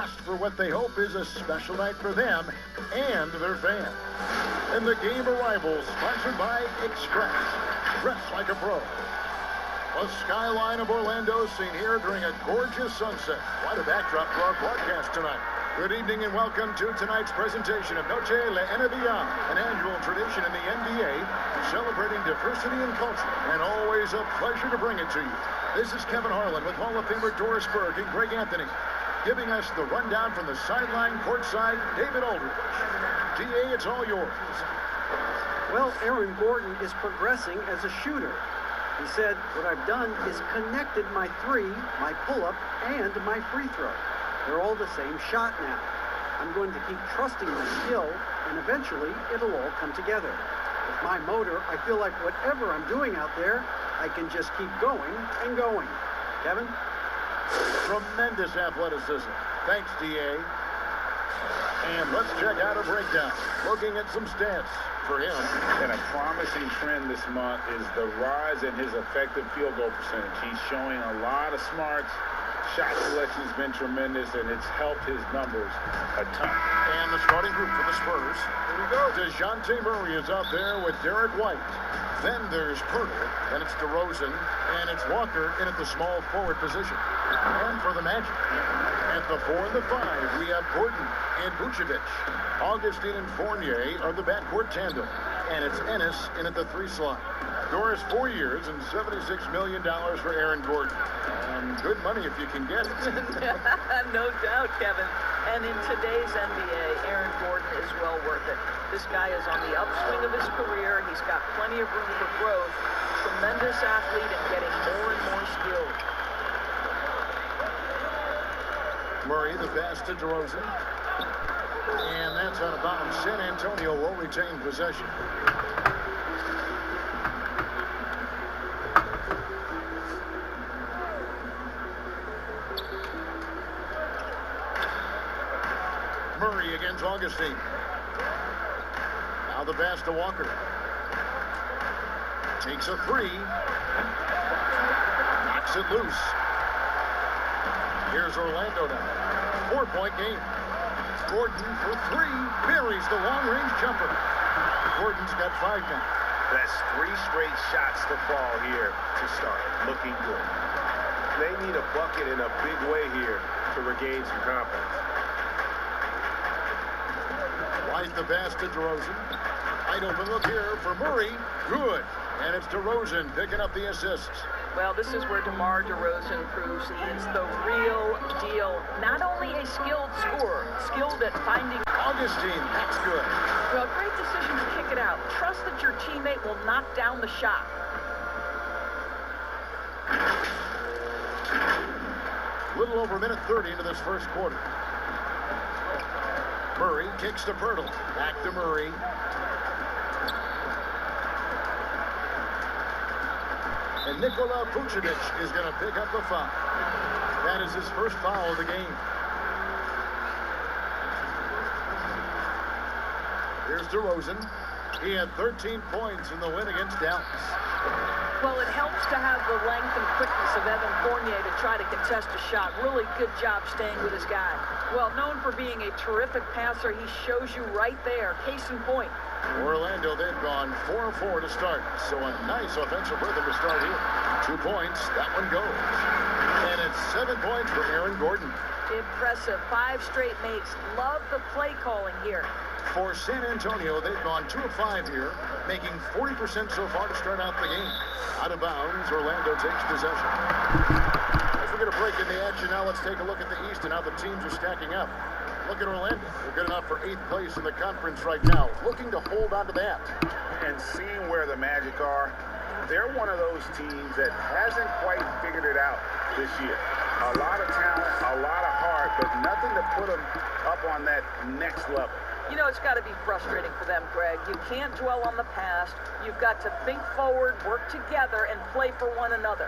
dressed for what they hope is a special night for them and their fans. And the game arrivals sponsored by Express. Dress like a pro. The skyline of Orlando seen here during a gorgeous sunset. What a backdrop for our broadcast tonight. Good evening and welcome to tonight's presentation of Noche la NBA, an annual tradition in the NBA celebrating diversity and culture, and always a pleasure to bring it to you. This is Kevin Harlan with Hall of Famer Doris Burke and Greg Anthony, giving us the rundown from the sideline courtside, David Aldridge. DA, it's all yours. Well, Aaron Gordon is progressing as a shooter. He said, what I've done is connected my three, my pull-up, and my free throw. They're all the same shot now. I'm going to keep trusting my skill, and eventually it'll all come together. With my motor, I feel like whatever I'm doing out there, I can just keep going and going. Kevin? Tremendous athleticism. Thanks, DA. And let's check out a breakdown. Looking at some stats for him. And a promising trend this month is the rise in his effective field goal percentage. He's showing a lot of smarts. Shot selection's been tremendous, and it's helped his numbers a ton. And the starting group for the Spurs. Here we go. DeJounte Murray is out there with Derek White. Then there's Pirtle, and it's DeRozan, and it's Walker in at the small forward position. And for the Magic, at the 4 and the 5, we have Gordon and Vucevic. Augustine and Fournier are the backcourt tandem, and it's Ennis in at the 3 slot. Doris, 4 years and $76 million for Aaron Gordon. And good money if you can get it. No doubt, Kevin. And in today's NBA, Aaron Gordon is well worth it. This guy is on the upswing of his career. He's got plenty of room for growth. Tremendous athlete and getting more and more skilled. Murray, the pass to DeRozan. And that's out of bounds. San Antonio will retain possession. Murray against Augustine. Now the pass to Walker. Takes a 3. Knocks it loose. Here's Orlando now. 4-point game. Gordon for 3. Buries the long-range jumper. Gordon's got 5 now. That's 3 straight shots to fall here to start. Looking good. They need a bucket in a big way here to regain some confidence. White the pass to DeRozan. Wide open look here for Murray. Good. And it's DeRozan picking up the assists. Well, this is where DeMar DeRozan proves he is the real deal. Not only a skilled scorer, skilled at finding... Augustine, that's good. Well, great decision to kick it out. Trust that your teammate will knock down the shot. A little over a minute 30 into this first quarter. Murray kicks to Pirtle. Back to Murray. And Nikola Vucevic is going to pick up the foul. That is his first foul of the game. Here's DeRozan. He had 13 points in the win against Dallas. Well, it helps to have the length and quickness of Evan Fournier to try to contest a shot. Really good job staying with his guy. Well, known for being a terrific passer, he shows you right there. Case in point. Orlando, they've gone 4-4 to start. So a nice offensive rhythm to start here. 2 points, that one goes. And it's 7 points for Aaron Gordon. Impressive. 5 straight makes. Love the play calling here. For San Antonio, they've gone 2 of 5 here, making 40% so far to start out the game. Out of bounds, Orlando takes possession. As we get a break in the action now, let's take a look at the East and how the teams are stacking up. Look at Orlando. They're good enough for 8th place in the conference right now, looking to hold on to that. And seeing where the Magic are, they're one of those teams that hasn't quite figured it out this year. A lot of talent, a lot of heart, but nothing to put them up on that next level. You know, it's got to be frustrating for them, Greg. You can't dwell on the past. You've got to think forward, work together, and play for one another.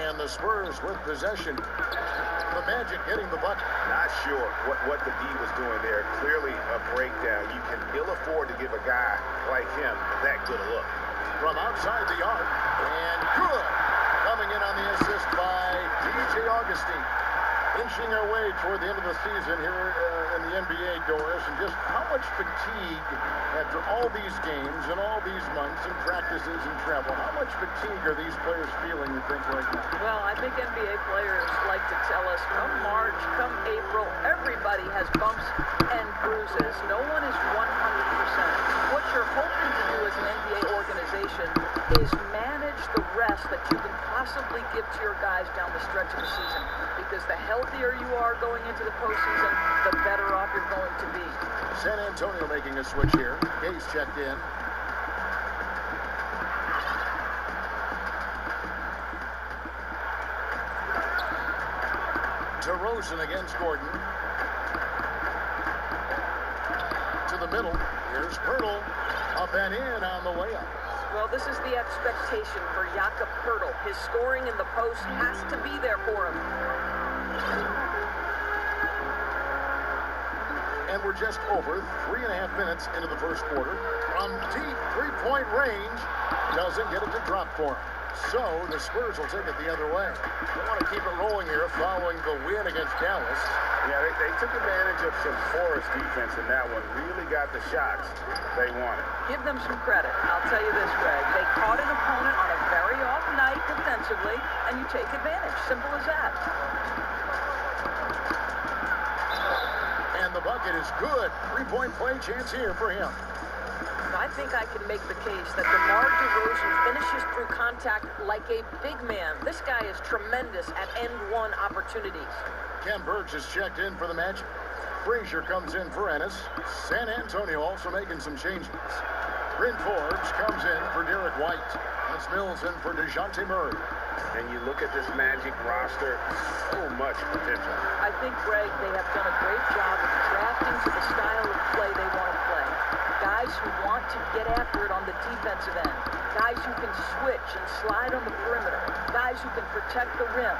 And the Spurs with possession. The Magic getting the bucket. Not sure what the D was doing there. Clearly a breakdown. You can ill afford to give a guy like him that good a look. From outside the arc, and good. Coming in on the assist by DJ Augustine. inching our way toward the end of the season here in the NBA, Doris, and just how much fatigue after all these games and all these months and practices and travel, how much fatigue are these players feeling, you think, right now? Well, I think NBA players like to tell us, come March, come April, everybody has bumps and bruises. No one is 100%. What you're hoping to do as an NBA organization is manage the rest that you can possibly give to your guys down the stretch of the season, because the healthier you are going into the postseason, the better off you're going to be. San Antonio making a switch here. Gay's checked in. DeRozan against Gordon. To the middle. Here's Pirtle. Up and in on the layup. Well, this is the expectation for Jakob Pirtle. His scoring in the post has to be there for him. And we're just over 3.5 minutes into the first quarter. From deep three-point range, doesn't get it to drop for him. So the Spurs will take it the other way. They want to keep it rolling here following the win against Dallas. Yeah, they took advantage of some porous defense in that one. Really got the shots they wanted. Give them some credit. I'll tell you this, Greg. They caught an opponent on a very off night defensively, and you take advantage. Simple as that. And the bucket is good. Three-point play chance here for him. I think I can make the case that DeMar DeRozan finishes through contact like a big man. This guy is tremendous at end-one opportunities. Ken Burks is checked in for the Magic. Frazier comes in for Ennis. San Antonio also making some changes. Bryn Forbes comes in for Derek White. That's Mills in for DeJounte Murray. And you look at this Magic roster, so much potential. I think, Greg, they have done a great job of drafting to the style of play they want to play. Guys who want to get after it on the defensive end. Guys who can switch and slide on the perimeter. Guys who can protect the rim.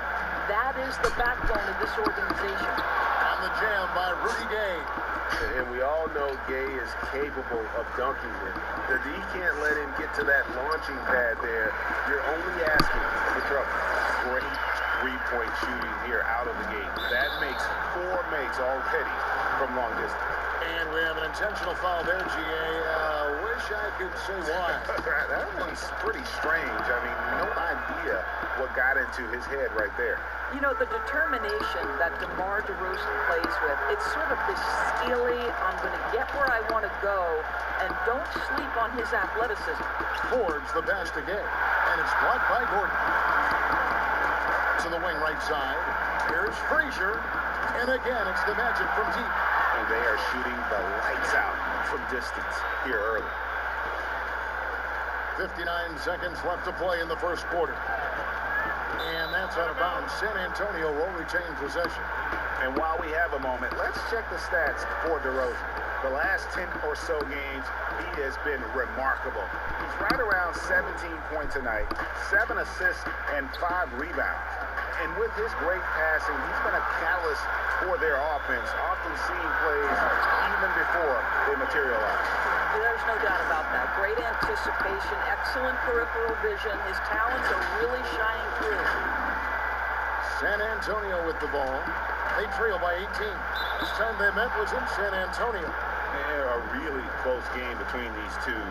That is the backbone of this organization. On the jam by Rudy Gay. And we all know Gay is capable of dunking it. The D can't let him get to that launching pad there. You're only asking for trouble. Great three-point shooting here out of the gate. That makes 4 makes already from long distance. And we have an intentional foul there, G.A. Wish I could say why. That one's pretty strange. I mean, no idea what got into his head right there. You know, the determination that DeMar DeRozan plays with, it's sort of this steely, I'm going to get where I want to go, and don't sleep on his athleticism. Forbes the pass to Gay, and it's blocked by Gordon. To the wing right side. Here's Frazier, and again, it's the Magic from deep. And they are shooting the lights out from distance here early. 59 seconds left to play in the first quarter. And that's out of bounds. San Antonio will retain possession. And while we have a moment, let's check the stats for DeRozan. The last 10 or so games, he has been remarkable. He's right around 17 points a night, 7 assists, and 5 rebounds. And with his great passing, he's been a catalyst for their offense, often seeing plays even before they materialize. There's no doubt about that. Great anticipation, excellent peripheral vision. His talents are really shining through. San Antonio with the ball. They trail by 18. This time they met was in San Antonio. A really close game between these two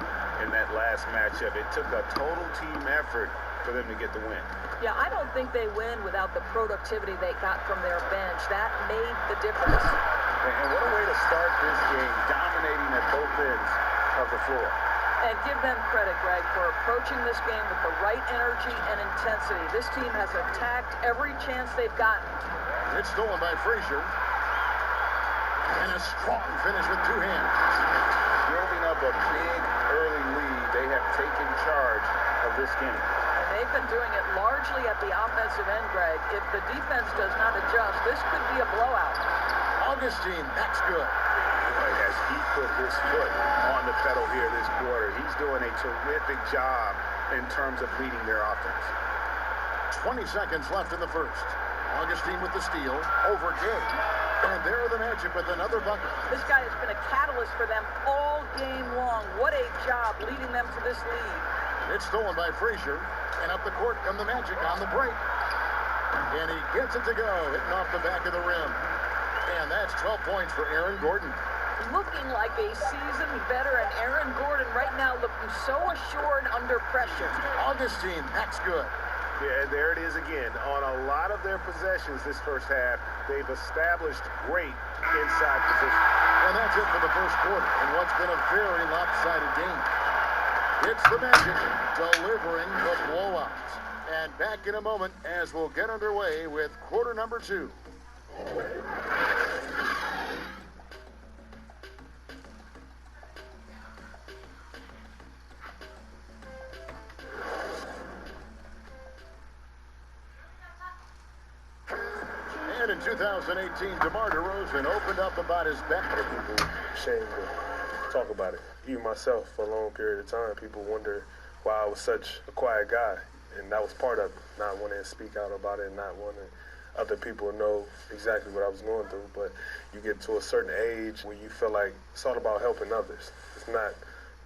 in that last matchup. It took a total team effort for them to get the win. Yeah, I don't think they win without the productivity they got from their bench. That made the difference. And what a way to start this game, dominating at both ends of the floor. And give them credit, Greg, for approaching this game with the right energy and intensity. This team has attacked every chance they've gotten. It's stolen by Frazier. And a strong finish with 2 hands. Building up a big early lead, they have taken charge of this game. And they've been doing it largely at the offensive end, Greg. If the defense does not adjust, this could be a blowout. Augustine, that's good. As he put his foot on the pedal here this quarter, he's doing a terrific job in terms of leading their offense. 20 seconds left in the first. Augustine with the steal over Gay. And there are the Magic with another bucket. This guy has been a catalyst for them all game long. What a job leading them to this lead. It's stolen by Frazier. And up the court come the Magic on the break. And he gets it to go, hitting off the back of the rim. And that's 12 points for Aaron Gordon. Looking like a seasoned veteran, Aaron Gordon right now looking so assured under pressure. Augustine, that's good. Yeah, there it is again. On a lot of their possessions this first half, they've established great inside position. And that's it for the first quarter in what's been a very lopsided game. It's the Magic delivering the blowout. And back in a moment as we'll get underway with quarter number 2. And in 2018, DeMar DeRozan opened up about his back. People ashamed to talk about it. Even myself, for a long period of time, people wonder why I was such a quiet guy. And that was part of it, not wanting to speak out about it, not wanting other people to know exactly what I was going through. But you get to a certain age where you feel like it's all about helping others. It's not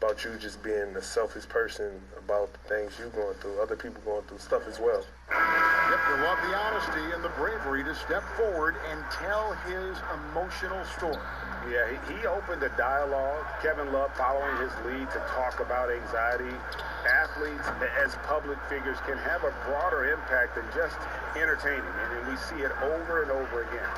about you just being a selfish person about the things you're going through. Other people going through stuff as well. Yep, you love the honesty and the bravery to step forward and tell his emotional story. Yeah, he opened a dialogue. Kevin Love following his lead to talk about anxiety. Athletes, as public figures, can have a broader impact than just entertaining, and we see it over and over again.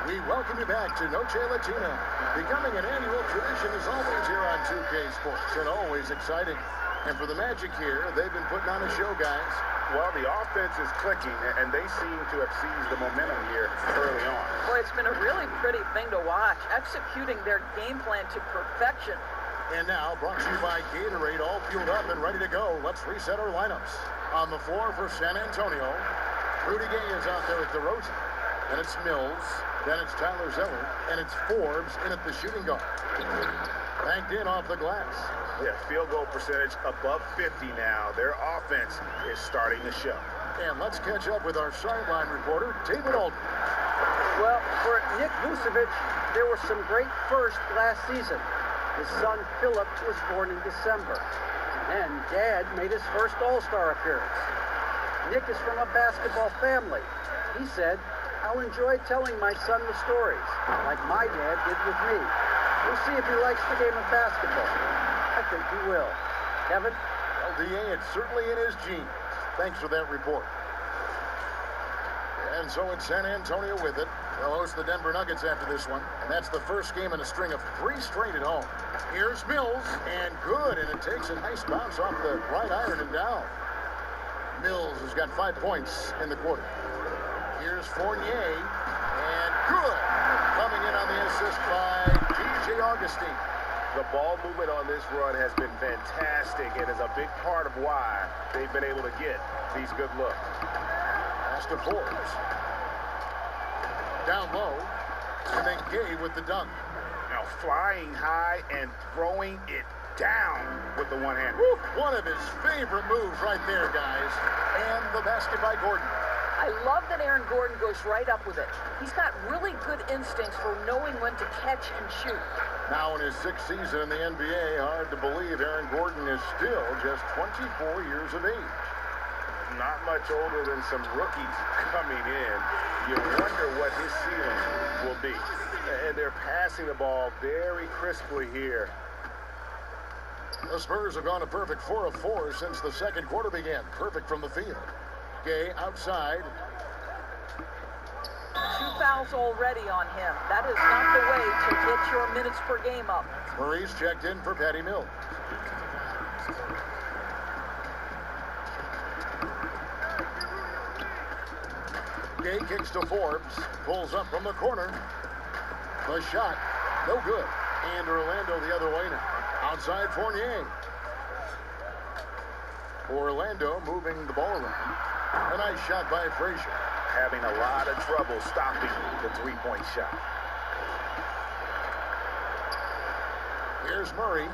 We welcome you back to Noche Latina. Becoming an annual tradition is always here on 2K Sports, and always exciting. And for the Magic here, they've been putting on a show, guys. Well, the offense is clicking, and they seem to have seized the momentum here early on. Boy, it's been a really pretty thing to watch, executing their game plan to perfection. And now, brought to you by Gatorade, all fueled up and ready to go. Let's reset our lineups. On the floor for San Antonio, Rudy Gay is out there with DeRozan. Then it's Mills. Then it's Tyler Zeller. And it's Forbes in at the shooting guard. Banked in off the glass. Yeah, field goal percentage above 50 now. Their offense is starting to show. And let's catch up with our sideline reporter, David Alden. Well, for Nick Vucevic, there were some great firsts last season. His son, Philip, was born in December. And Dad made his first All-Star appearance. Nick is from a basketball family. He said, "I'll enjoy telling my son the stories, like my dad did with me. We'll see if he likes the game of basketball. I think he will." Kevin? Well, DA, it's certainly in his genes. Thanks for that report. And so it's San Antonio with it. They'll host the Denver Nuggets after this one. And that's the first game in a string of 3 straight at home. Here's Mills, and good. And it takes a nice bounce off the right iron and down. Mills has got 5 points in the quarter. Here's Fournier, and good. Coming in on the assist by DJ Augustine. The ball movement on this run has been fantastic and is a big part of why they've been able to get these good looks. Pass to Forbes. Down low, and then Gay with the dunk. Now flying high and throwing it down with the one-hand. One of his favorite moves right there, guys. And the basket by Gordon. I love that Aaron Gordon goes right up with it. He's got really good instincts for knowing when to catch and shoot. Now in his 6th season in the NBA, hard to believe Aaron Gordon is still just 24 years of age. Not much older than some rookies coming in. You wonder what his ceiling will be. And they're passing the ball very crisply here. The Spurs have gone a perfect 4 of 4 since the second quarter began. Perfect from the field. Gay outside. 2 fouls already on him. That is not the way to get your minutes per game up. Murray's checked in for Patty Mills. Gay kicks to Forbes. Pulls up from the corner. The shot, no good. And Orlando the other way now. Outside Fournier. Orlando moving the ball around. A nice shot by Frazier. Having a lot of trouble stopping the three-point shot. Here's Murray.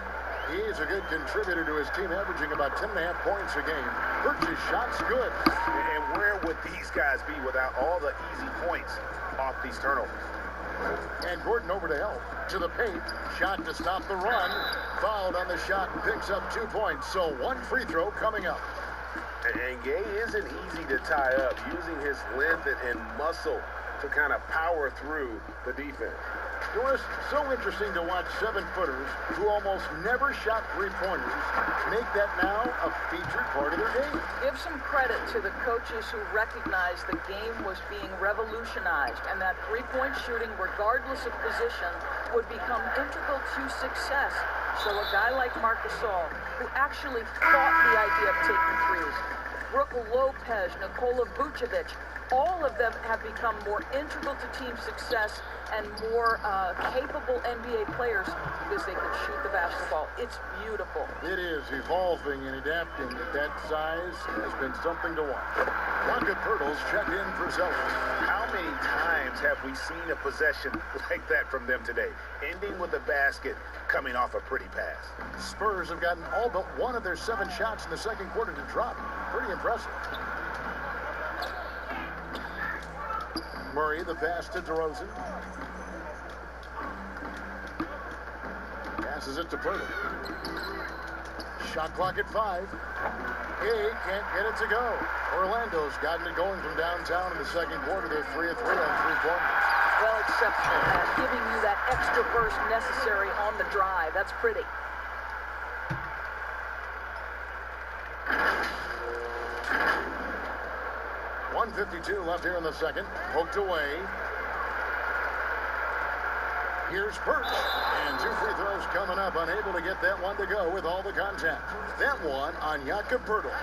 He's a good contributor to his team, averaging about 10.5 points a game. Hurts his shots good. And where would these guys be without all the easy points off these turnovers? And Gordon over to help. To the paint. Shot to stop the run. Fouled on the shot and picks up 2 points. So 1 free throw coming up. And Gay isn't easy to tie up, using his length and muscle to kind of power through the defense. It was so interesting to watch 7-footers who almost never shot three-pointers make that now a featured part of their game. Give some credit to the coaches who recognized the game was being revolutionized and that three-point shooting, regardless of position, would become integral to success. So a guy like Marc Gasol, who actually fought the idea of taking threes, Brook Lopez, Nikola Vucevic, all of them have become more integral to team success and more capable NBA players because they can shoot the basketball. It's beautiful. It is evolving and adapting at that size has been something to watch. Jakob Poeltl's checked in for Celtics. How many times have we seen a possession like that from them today, ending with a basket coming off a pretty pass? Spurs have gotten all but one of their 7 shots in the second quarter to drop. Pretty impressive. Murray, the pass to DeRozan. Passes it to Poeltl. Shot clock at 5. Gay can't get it to go. Orlando's gotten it going from downtown in the second quarter. They're 3 of 3 on three-pointers. Well, exceptional at giving you that extra burst necessary on the drive. That's pretty. .152 left here in the second. Poked away. Here's Perch. And 2 free throws coming up. Unable to get that one to go with all the contact. That one on Jakob Poeltl.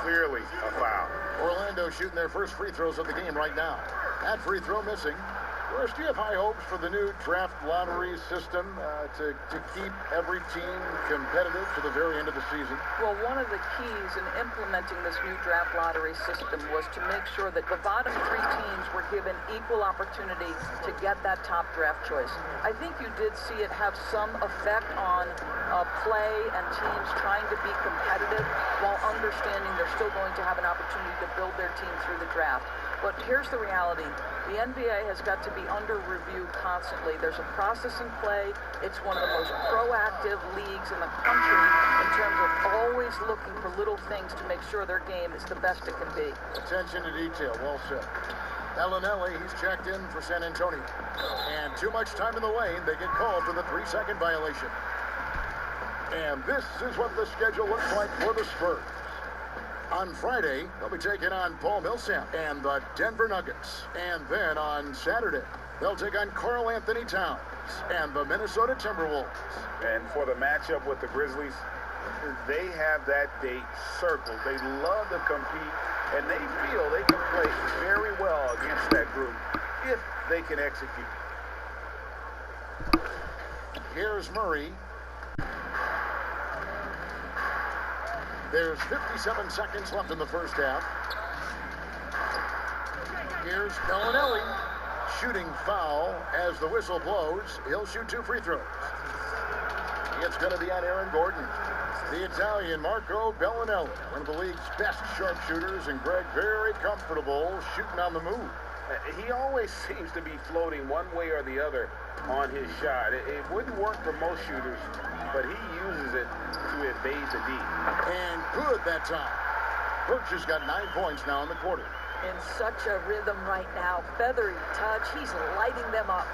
Clearly a foul. Orlando shooting their first free throws of the game right now. That free throw missing. Rush, do you have high hopes for the new draft lottery system to keep every team competitive to the very end of the season? Well, one of the keys in implementing this new draft lottery system was to make sure that the bottom 3 teams were given equal opportunity to get that top draft choice. I think you did see it have some effect on play and teams trying to be competitive while understanding they're still going to have an opportunity to build their team through the draft. But here's the reality. The NBA has got to be under review constantly. There's a process in play. It's one of the most proactive leagues in the country in terms of always looking for little things to make sure their game is the best it can be. Attention to detail. Well said. Bellinelli, he's checked in for San Antonio. And too much time in the lane. They get called for the 3-second violation. And this is what the schedule looks like for the Spurs. On Friday, they'll be taking on Paul Millsap and the Denver Nuggets. And then on Saturday, they'll take on Karl Anthony Towns and the Minnesota Timberwolves. And for the matchup with the Grizzlies, they have that date circled. They love to compete, and they feel they can play very well against that group if they can execute. Here's Murray. There's 57 seconds left in the first half. Here's Bellinelli. Shooting foul as the whistle blows. He'll shoot 2 free throws. It's going to be on Aaron Gordon. The Italian Marco Bellinelli, one of the league's best sharpshooters, and Greg very comfortable shooting on the move. He always seems to be floating one way or the other on his shot. It wouldn't work for most shooters, but he uses it to evade the D. And good that time. Birch has got 9 points now in the quarter. In such a rhythm right now. Feathery touch. He's lighting them up.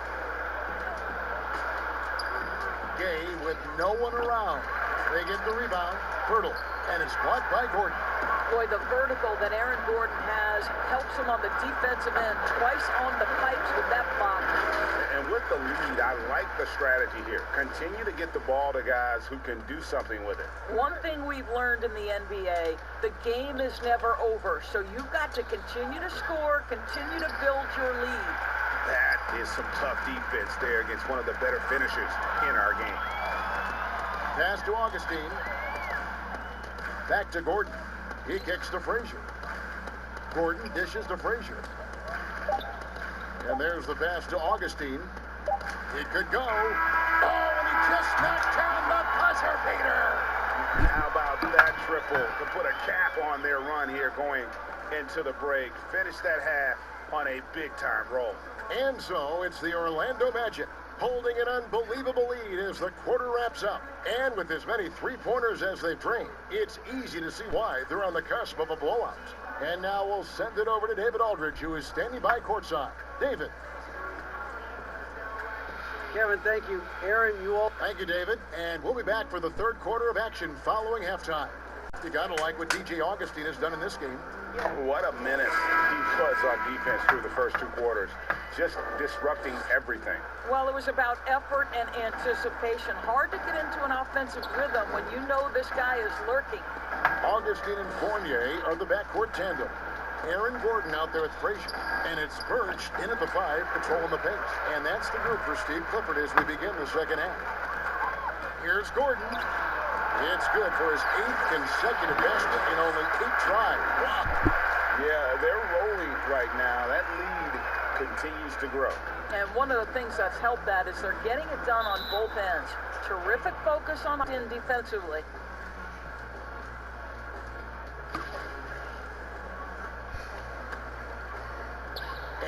Gay with no one around. They get the rebound. Poeltl. And it's blocked by Gordon. Boy, the vertical that Aaron Gordon has helps him on the defensive end. Twice on the pipes with that block. And with the lead, I like the strategy here. Continue to get the ball to guys who can do something with it. One thing we've learned in the NBA, the game is never over. So you've got to continue to score, continue to build your lead. That is some tough defense there against one of the better finishers in our game. Pass to Augustine. Back to Gordon. He kicks to Frazier. Gordon dishes to Frazier. And there's the pass to Augustine. He could go. Oh, and he just knocked down the buzzer beater. How about that triple to put a cap on their run here going into the break? Finish that half on a big-time roll. And so it's the Orlando Magic holding an unbelievable lead as the quarter wraps up. And with as many three-pointers as they've drained, it's easy to see why they're on the cusp of a blowout. And now we'll send it over to David Aldridge, who is standing by courtside. David. Kevin, thank you. Aaron, you all. Thank you, David. And we'll be back for the third quarter of action following halftime. You got to like what DJ Augustine has done in this game. What a minute he was on defense through the first 2 quarters, just disrupting everything. Well, it was about effort and anticipation. Hard to get into an offensive rhythm when you know this guy is lurking. Augustine and Fournier are the backcourt tandem. Aaron Gordon out there with Frazier. And it's Spurs in at the 5, controlling the pace. And that's the group for Steve Clifford as we begin the second half. Here's Gordon. It's good for his 8th consecutive basket in only 8 tries. Wow. Yeah, they're rolling right now. That lead continues to grow. And one of the things that's helped that is they're getting it done on both ends. Terrific focus on in defensively.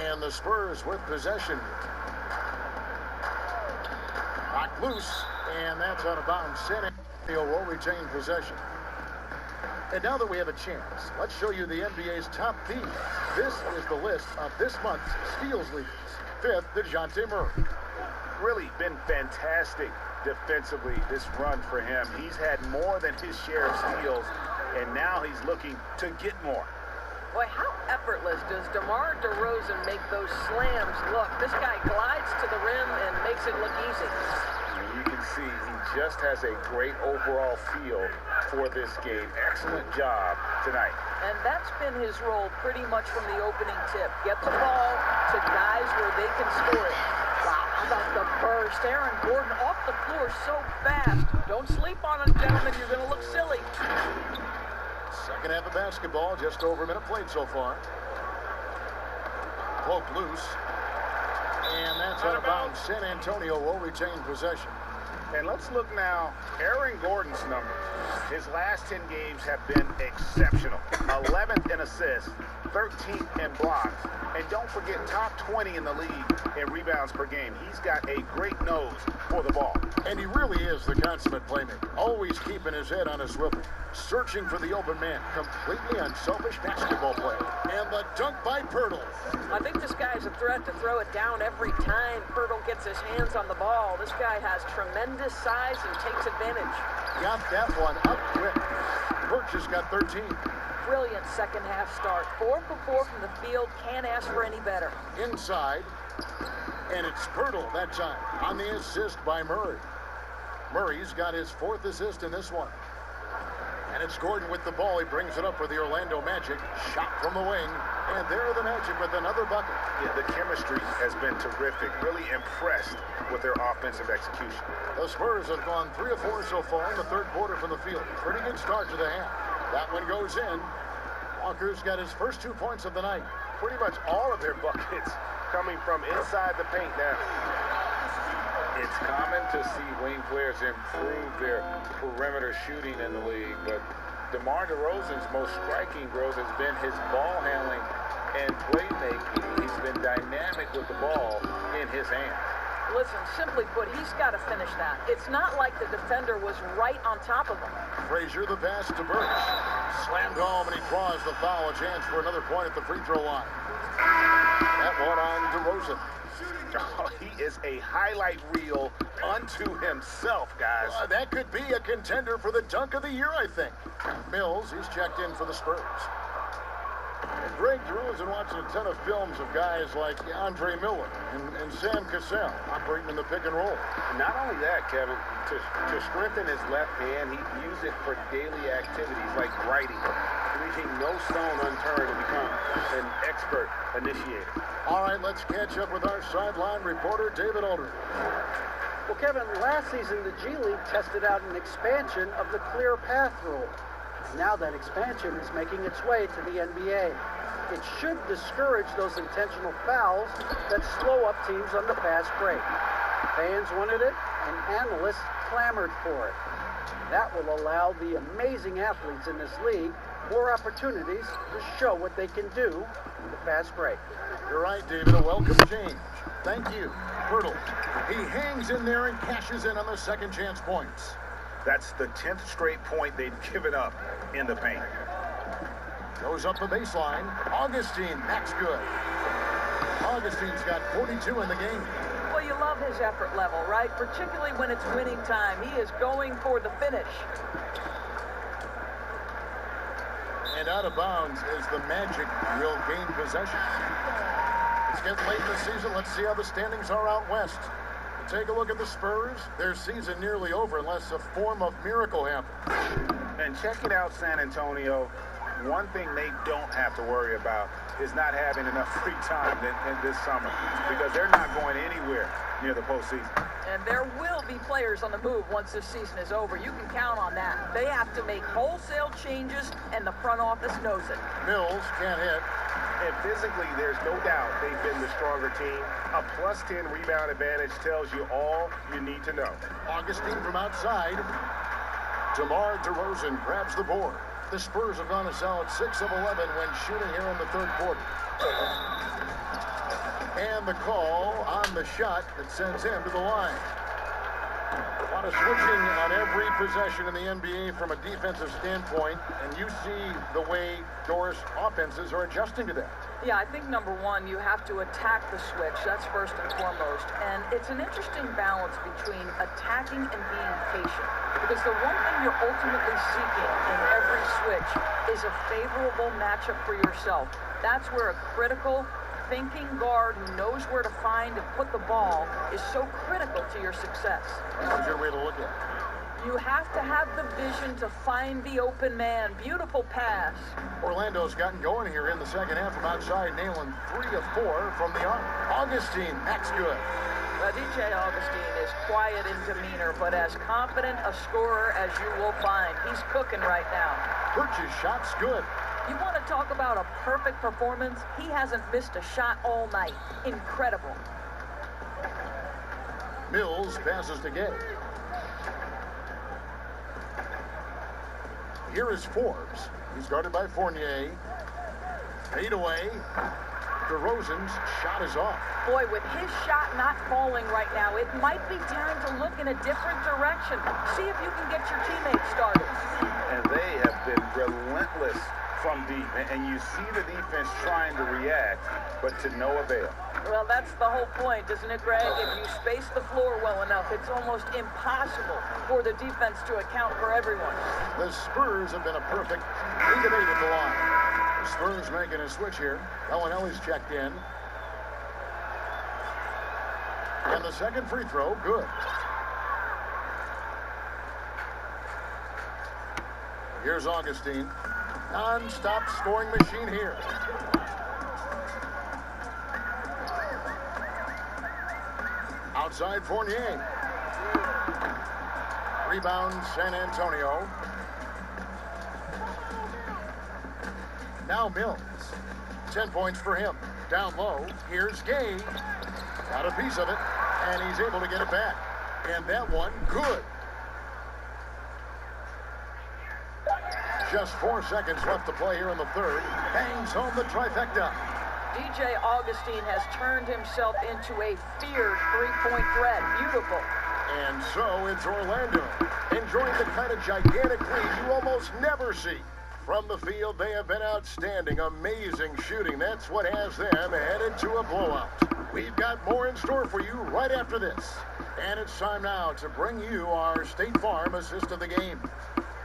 And the Spurs with possession. Knocked loose, and that's out of bounds. Centennial will retain possession. And now that we have a chance, let's show you the NBA's top thieves. This is the list of this month's steals leaders. 5th, DeJounte Murray. Really been fantastic defensively this run for him. He's had more than his share of steals, and now he's looking to get more. Boy, how effortless does DeMar DeRozan make those slams look? This guy glides to the rim and makes it look easy. And you can see he just has a great overall feel for this game. Excellent job tonight. And that's been his role pretty much from the opening tip. Get the ball to guys where they can score it. Wow, how about the burst? Aaron Gordon off the floor so fast. Don't sleep on him, gentlemen. You're going to look silly. Second half of basketball, just over a minute played so far. Poke loose. And that's out of bounds. San Antonio will retain possession. And let's look now. Aaron Gordon's numbers. His last 10 games have been exceptional. 11th in assists, 13th in blocks, and don't forget top 20 in the league in rebounds per game. He's got a great nose for the ball. And he really is the consummate playmaker. Always keeping his head on a swivel. Searching for the open man. Completely unselfish basketball play. And the dunk by Pirtle. I think this guy is a threat to throw it down every time Pirtle gets his hands on the ball. This guy has tremendous size and takes advantage. Got that one up quick. Birch has got 13. Brilliant second half start. 4 for 4 from the field. Can't ask for any better. Inside. And it's Pirtle that time on the assist by Murray. Murray's got his 4th assist in this one. And it's Gordon with the ball. He brings it up for the Orlando Magic. Shot from the wing. And there are the Magic with another bucket. Yeah, the chemistry has been terrific. Really impressed with their offensive execution. The Spurs have gone 3 of 4 so far in the third quarter from the field. Pretty good start to the half. That one goes in. Walker's got his first 2 points of the night. Pretty much all of their buckets coming from inside the paint now. It's common to see wing players improve their perimeter shooting in the league, but DeMar DeRozan's most striking growth has been his ball handling and playmaking. He's been dynamic with the ball in his hands. Listen, simply put, he's got to finish that. It's not like the defender was right on top of him. Frazier the pass to Birch. Slammed home, and he draws the foul. A chance for another point at the free throw line. That one on DeRozan. Oh, he is a highlight reel unto himself, guys. That could be a contender for the dunk of the year, I think. Mills, he's checked in for the Spurs. And Greg Drew has been watching a ton of films of guys like Andre Miller and Sam Cassell operating in the pick and roll. Not only that, Kevin, to strengthen his left hand, he used it for daily activities like writing, leaving no stone unturned to become an expert initiator. All right, let's catch up with our sideline reporter, David Aldridge. Well, Kevin, last season the G League tested out an expansion of the clear path rule. Now that expansion is making its way to the NBA. It should discourage those intentional fouls that slow up teams on the fast break. Fans wanted it, and analysts clamored for it. That will allow the amazing athletes in this league more opportunities to show what they can do in the fast break. You're right, David. A welcome change. Thank you. Pirtle. He hangs in there and cashes in on the second chance points. That's the 10th straight point they've given up in the paint. Goes up the baseline. Augustine, that's good. Augustine's got 42 in the game. Well, you love his effort level, right? Particularly when it's winning time. He is going for the finish. And out of bounds as the Magic will gain possession. It's getting late in the season. Let's see how the standings are out west. Take a look at the Spurs. Their season nearly over unless a form of miracle happens. And checking out San Antonio, one thing they don't have to worry about is not having enough free time in this summer because they're not going anywhere near the postseason. And there will be players on the move once this season is over. You can count on that. They have to make wholesale changes, and the front office knows it. Mills can't hit. And physically, there's no doubt they've been the stronger team. A plus 10 rebound advantage tells you all you need to know. Augustine from outside. DeMar DeRozan grabs the board. The Spurs have gone a solid 6 of 11 when shooting here in the third quarter. And the call on the shot that sends him to the line. A lot of switching on every possession in the NBA from a defensive standpoint, and you see the way Doris offenses are adjusting to that. Yeah, I think number one, you have to attack the switch. That's first and foremost. And it's an interesting balance between attacking and being patient. Because the one thing you're ultimately seeking in every switch is a favorable matchup for yourself. That's where a critical thinking guard who knows where to find and put the ball is so critical to your success. That's a good way to look at it. You have to have the vision to find the open man. Beautiful pass. Orlando's gotten going here in the second half from outside, nailing 3 of 4 from the arc. Augustine, that's good. DJ Augustine is quiet in demeanor, but as confident a scorer as you will find. He's cooking right now. Birch's shot's good. You want to talk about a perfect performance? He hasn't missed a shot all night. Incredible. Mills passes to Gay. Here is Forbes. He's guarded by Fournier. Fade away. DeRozan's shot is off. Boy, with his shot not falling right now, it might be time to look in a different direction. See if you can get your teammates started. And they have been relentless from deep. And you see the defense trying to react, but to no avail. Well, that's the whole point, isn't it, Greg? If you space the floor well enough, it's almost impossible for the defense to account for everyone. The Spurs have been a perfect 8 of 8 at the line. The Spurs making a switch here. Bellinelli's checked in. And the second free throw, good. Here's Augustine. Non-stop scoring machine here. Outside Fournier. Rebound San Antonio. Now Mills. 10 points for him. Down low. Here's Gay. Got a piece of it. And he's able to get it back. And that one, good. Just 4 seconds left to play here in the third. Bangs home the trifecta. DJ Augustine has turned himself into a feared three-point threat. Beautiful. And so it's Orlando enjoying the kind of gigantic lead you almost never see. From the field, they have been outstanding. Amazing shooting. That's what has them headed to a blowout. We've got more in store for you right after this. And it's time now to bring you our State Farm assist of the game.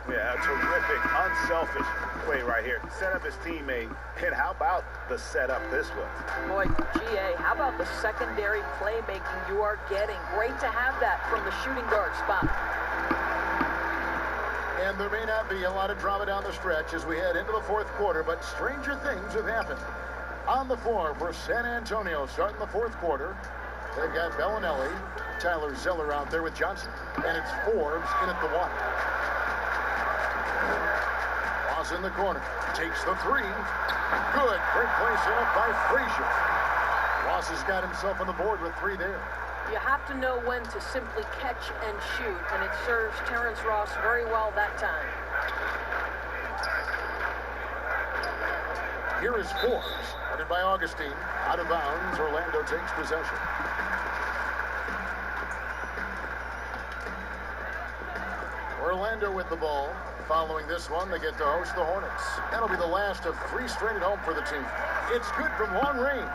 Yeah, a terrific, unselfish play right here. Set up his teammate, and how about the setup this was? Boy, GA, how about the secondary playmaking you are getting? Great to have that from the shooting guard spot. And there may not be a lot of drama down the stretch as we head into the fourth quarter, but stranger things have happened. On the floor for San Antonio, starting the fourth quarter, they've got Bellinelli, Tyler Zeller out there with Johnson, and it's Forbes in at the one. Ross in the corner, takes the three. Good, great play set up by Frazier. Ross has got himself on the board with 3 there. You have to know when to simply catch and shoot, and it serves Terrence Ross very well that time. Here is Forbes, headed by Augustine. Out of bounds, Orlando takes possession. Orlando with the ball. Following this one, they get to host the Hornets. That'll be the last of 3 straight at home for the team. It's good from long range.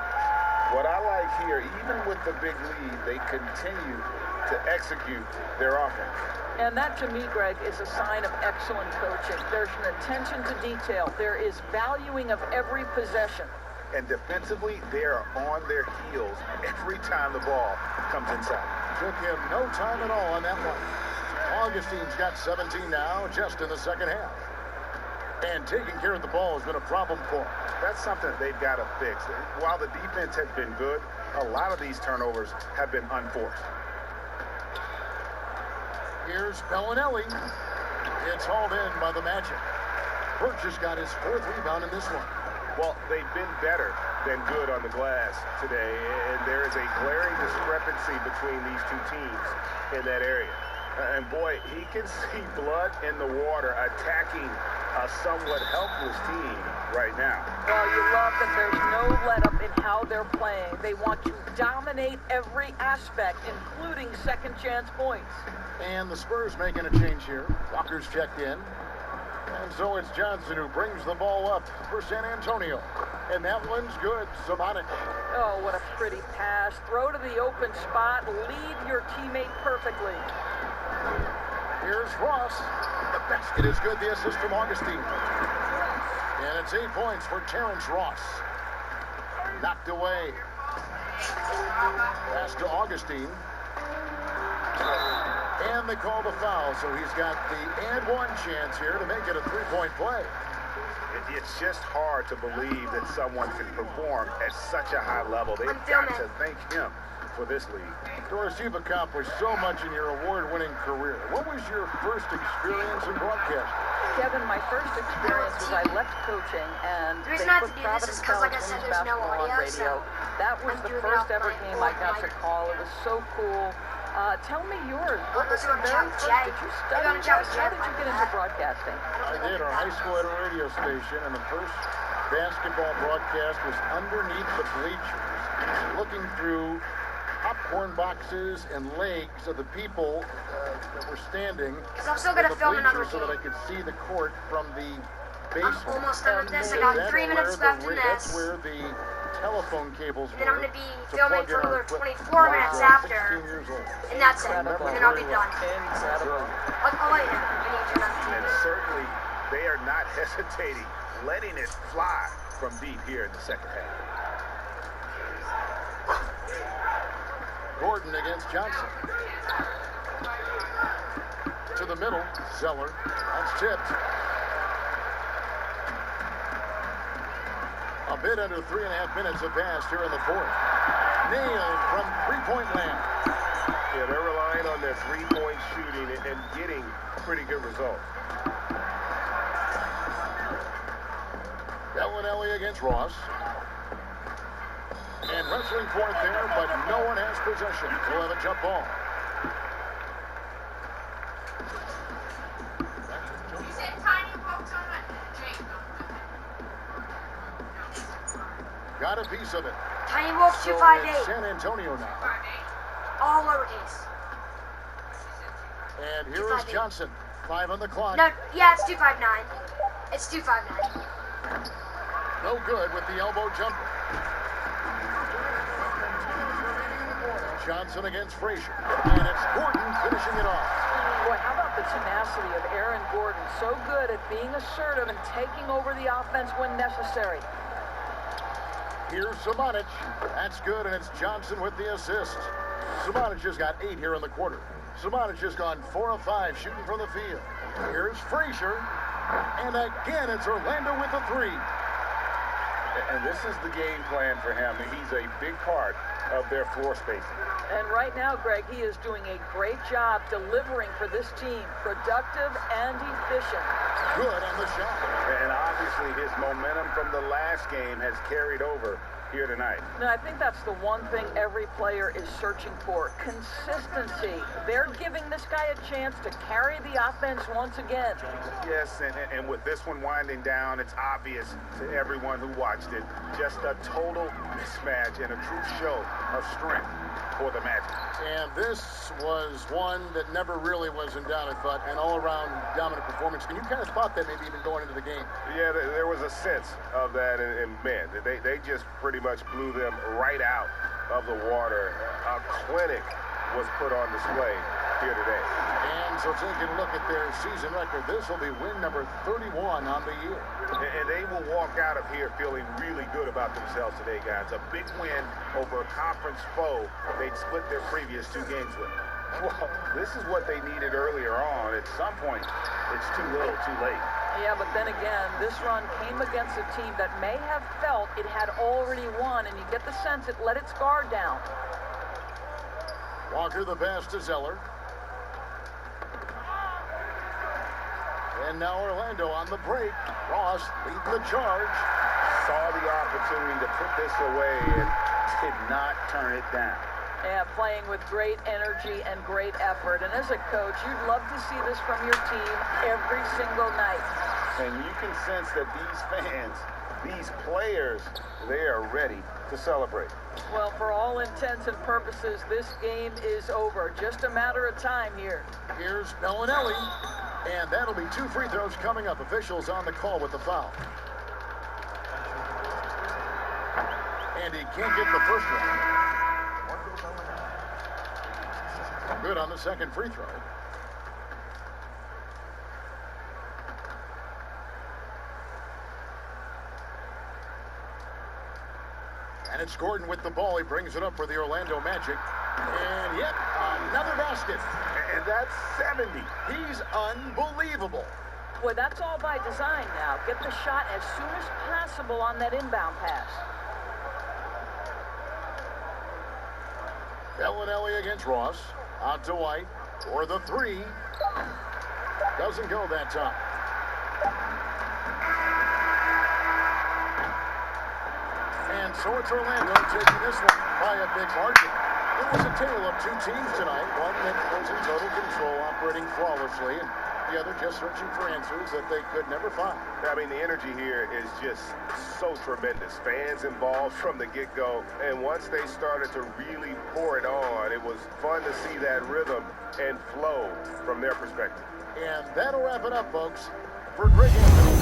What I like here, even with the big lead, they continue to execute their offense. And that, to me, Greg, is a sign of excellent coaching. There's an attention to detail. There is valuing of every possession. And defensively, they are on their heels every time the ball comes inside. Took him no time at all on that one. Augustine's got 17 now, just in the second half. And taking care of the ball has been a problem for him. That's something they've got to fix. While the defense has been good, a lot of these turnovers have been unforced. Here's Bellinelli. It's hauled in by the Magic. Birch has got his 4th rebound in this one. Well, they've been better than good on the glass today, and there is a glaring discrepancy between these two teams in that area. And boy, he can see blood in the water attacking a somewhat helpless team right now. Well, you love that there's no let-up in how they're playing. They want to dominate every aspect, including second-chance points. And the Spurs making a change here. Walker's checked in. And so it's Johnson who brings the ball up for San Antonio. And that one's good. Sabonic. Oh, what a pretty pass. Throw to the open spot. Lead your teammate perfectly. Here's Ross. The basket is good. The assist from Augustine. And it's 8 points for Terrence Ross. Knocked away. Pass to Augustine. And they call the foul, so he's got the and one chance here to make it a 3-point play. It's just hard to believe that someone can perform at such a high level. They've got to thank him for this lead. Doris, you've accomplished so much in your award-winning career. What was your first experience in broadcasting? Kevin, my first experience was I left coaching, and they put Providence College women's basketball on radio. That was the first ever game I got to call. It was so cool. Tell me yours. What was your very first? Did you study? How did you get into broadcasting? I did. Our high school had a radio station, and the first basketball broadcast was underneath the bleachers, looking through popcorn boxes and legs of the people that were standing I'm still going to film another so that I could see the court from the basement. I'm almost done with this. I got 3 minutes left in this. That's where the telephone cables were. And then I'm going to be filming for another 24 minutes after. And that's it. And then I'll be done. I'll let you know. I need your number. And certainly, they are not hesitating, letting it fly from deep here in the second half. Gordon against Johnson. To the middle, Zeller. That's tipped. A bit under 3.5 minutes have passed here in the 4th. Nailed from three-point land. Yeah, they're relying on their three-point shooting and getting pretty good results. Bellinelli against Ross. And wrestling for it there, but no one has possession. We'll have a jump ball. Got a piece of it. Tiny Wolf 258. San Antonio now. All lowercase. And here is Johnson. 5 on the clock. No, yeah, it's 259. It's 259. No good with the elbow jumper. Johnson against Frazier. And it's Gordon finishing it off. Boy, how about the tenacity of Aaron Gordon? So good at being assertive and taking over the offense when necessary. Here's Sabonic. That's good, and it's Johnson with the assist. Sabonic just got 8 here in the quarter. Sabonic has gone 4 of 5 shooting from the field. Here's Frazier. And again, it's Orlando with a 3. And this is the game plan for him. He's a big part of their floor spacing. And right now, Greg, he is doing a great job delivering for this team. Productive and efficient. Good on the shot. And obviously his momentum from the last game has carried over here tonight. Now, I think that's the one thing every player is searching for. Consistency. They're giving this guy a chance to carry the offense once again. Yes, and with this one winding down, it's obvious to everyone who watched it. Just a total mismatch and a true show of strength for the Magic. And this was one that never really was in doubt, I thought, an all-around dominant performance. And you kind of thought that maybe even going into the game. Yeah, there was a sense of that, and man, they just pretty much blew them right out of the water. A clinic was put on display here today. And so taking a look at their season record, this will be win number 31 on the year. And they will walk out of here feeling really good about themselves today, guys. A big win over a conference foe they'd split their previous 2 games with. Well, this is what they needed earlier on. At some point, it's too little, too late. Yeah, but then again, this run came against a team that may have felt it had already won, and you get the sense it let its guard down. Walker the pass to Zeller. And now Orlando on the break. Ross leading the charge. Saw the opportunity to put this away and did not turn it down. Yeah, playing with great energy and great effort. And as a coach, you'd love to see this from your team every single night. And you can sense that these fans, these players, they are ready to celebrate. Well, for all intents and purposes, this game is over. Just a matter of time here. Here's Bellinelli. And that'll be 2 free throws coming up. Officials on the call with the foul. And he can't get the first one. Good on the second free throw. And it's Gordon with the ball. He brings it up for the Orlando Magic. And yet, another basket. And that's 70. He's unbelievable. Boy, that's all by design now. Get the shot as soon as possible on that inbound pass. Bellinelli against Ross. Out to White for the 3. Doesn't go that time. And so it's Orlando taking this one by a big margin. It was a tale of 2 teams tonight. One that was in total control, operating flawlessly, and the other just searching for answers that they could never find. I mean, the energy here is just so tremendous. Fans involved from the get-go, and once they started to really pour it on, it was fun to see that rhythm and flow from their perspective. And that'll wrap it up, folks. For Greg Anthony,